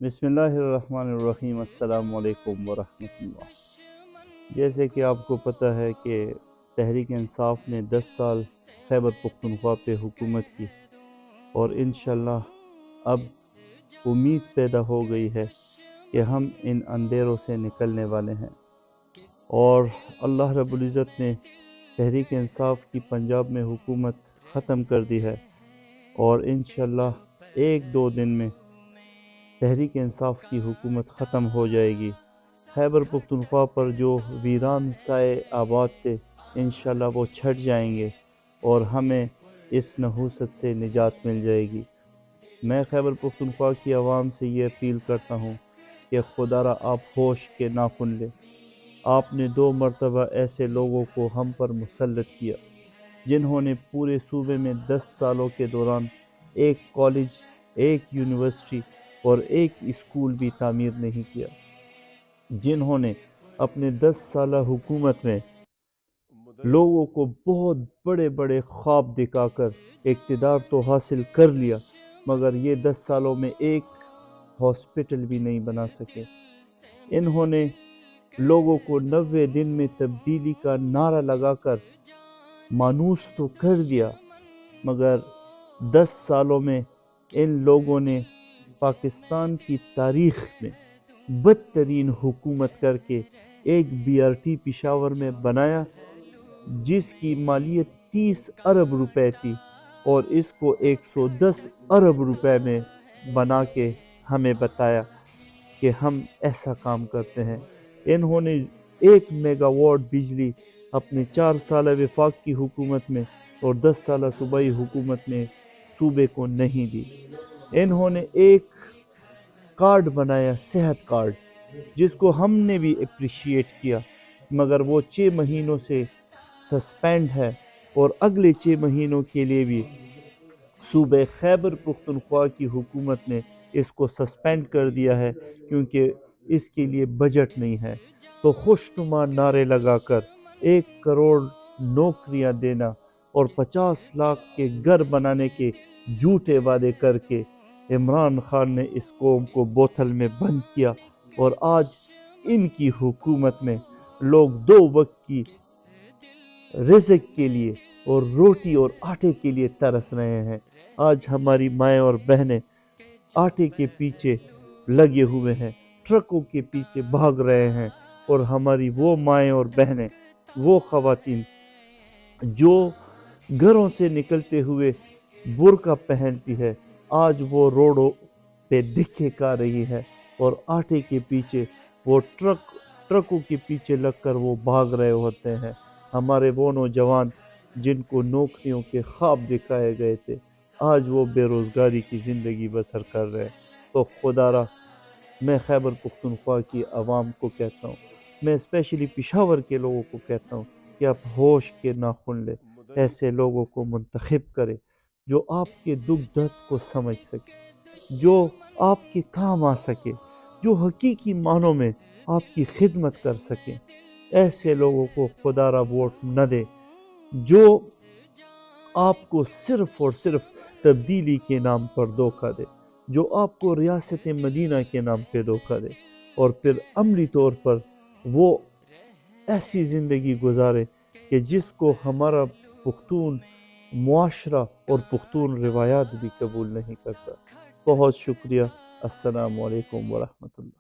بسم اللہ الرحمن الرحیم۔ السلام علیکم ورحمۃ اللہ۔ جیسے کہ آپ کو پتہ ہے کہ تحریک انصاف نے 10 سال خیبر پختونخوا پہ حکومت کی، اور انشاءاللہ اب امید پیدا ہو گئی ہے کہ ہم ان اندھیروں سے نکلنے والے ہیں، اور اللہ رب العزت نے تحریک انصاف کی پنجاب میں حکومت ختم کر دی ہے، اور انشاءاللہ ایک دو دن میں تحریک انصاف کی حکومت ختم ہو جائے گی۔ خیبر پختونخوا پر جو ویران سائے آباد تھے، انشاءاللہ وہ چھٹ جائیں گے اور ہمیں اس نحوست سے نجات مل جائے گی۔ میں خیبر پختونخوا کی عوام سے یہ اپیل کرتا ہوں کہ خدا را آپ ہوش کے ناخن لیں۔ آپ نے 2 مرتبہ ایسے لوگوں کو ہم پر مسلط کیا جنہوں نے پورے صوبے میں 10 سالوں کے دوران ایک کالج، ایک یونیورسٹی اور ایک اسکول بھی تعمیر نہیں کیا، جنہوں نے اپنے 10 سالہ حکومت میں لوگوں کو بہت بڑے بڑے خواب دکھا کر اقتدار تو حاصل کر لیا، مگر یہ 10 سالوں میں ایک ہاسپٹل بھی نہیں بنا سکے۔ انہوں نے لوگوں کو 90 دن میں تبدیلی کا نعرہ لگا کر مانوس تو کر دیا، مگر 10 سالوں میں ان لوگوں نے پاکستان کی تاریخ میں بدترین حکومت کر کے ایک BRT پشاور میں بنایا، جس کی مالیت 30 ارب روپے تھی، اور اس کو 110 ارب روپے میں بنا کے ہمیں بتایا کہ ہم ایسا کام کرتے ہیں۔ انہوں نے 1 میگا واٹ بجلی اپنے 4 سالہ وفاق کی حکومت میں اور 10 سالہ صوبائی حکومت میں صوبے کو نہیں دی۔ انہوں نے ایک کارڈ بنایا، صحت کارڈ، جس کو ہم نے بھی اپریشیٹ کیا، مگر وہ 6 مہینوں سے سسپینڈ ہے، اور اگلے 6 مہینوں کے لیے بھی صوبہ خیبر پختونخوا کی حکومت نے اس کو سسپینڈ کر دیا ہے، کیونکہ اس کے لیے بجٹ نہیں ہے۔ تو خوشنما نعرے لگا کر 1 کروڑ نوکریاں دینا اور 50 لاکھ کے گھر بنانے کے جھوٹے وعدے کر کے عمران خان نے اس قوم کو بوتل میں بند کیا، اور آج ان کی حکومت میں لوگ 2 وقت کی رزق کے لیے اور روٹی اور آٹے کے لیے ترس رہے ہیں۔ آج ہماری مائیں اور بہنیں آٹے کے پیچھے لگے ہوئے ہیں، ٹرکوں کے پیچھے بھاگ رہے ہیں، اور ہماری وہ مائیں اور بہنیں، وہ خواتین جو گھروں سے نکلتے ہوئے برقع پہنتی ہے، آج وہ روڈوں پہ دھکے کھا رہی ہے، اور آٹے کے پیچھے وہ ٹرکوں کے پیچھے لگ کر وہ بھاگ رہے ہوتے ہیں۔ ہمارے وہ نوجوان جن کو نوکریوں کے خواب دکھائے گئے تھے، آج وہ بے روزگاری کی زندگی بسر کر رہے ہیں۔ تو خدا را میں خیبر پختونخوا کی عوام کو کہتا ہوں، میں اسپیشلی پشاور کے لوگوں کو کہتا ہوں کہ آپ ہوش کے ناخن لیں، ایسے لوگوں کو منتخب کریں جو آپ کے دکھ درد کو سمجھ سکے، جو آپ کے کام آ سکے، جو حقیقی معنوں میں آپ کی خدمت کر سکیں۔ ایسے لوگوں کو خدا را ووٹ نہ دے جو آپ کو صرف اور صرف تبدیلی کے نام پر دھوکہ دے، جو آپ کو ریاست مدینہ کے نام پہ دھوکہ دے، اور پھر عملی طور پر وہ ایسی زندگی گزارے کہ جس کو ہمارا پختون معاشرہ اور پختون روایات بھی قبول نہیں کرتا۔ بہت شکریہ۔ السلام علیکم ورحمۃ اللہ۔